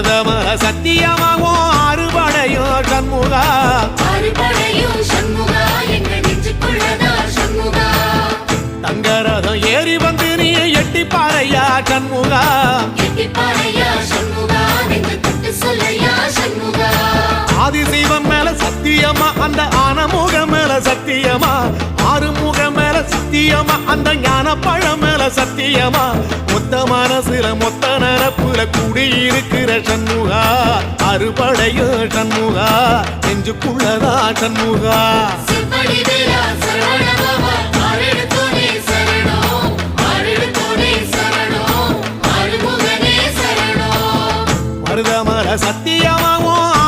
மருதமர சத்தியமாகும் அறுபடையும் சண்முகா தங்கரதம் ஏறி வந்து நீ எட்டி பாறையா சண்முகா ஆதிசைவம் மேல சத்தியமா அந்த ஆனமுகம் மேல சத்தியமா ஆறுமுகம் மேல சத்தியமா அந்த ஞான பழம் மேல சத்தியமா மொத்த மனசுல மொத்த நரப்புல குடியிருக்கிற சண்முகா அறுபடையோ சண்முகா நெஞ்சுக்குள்ளதா சண்முகா மருதமர சத்தியமாவும்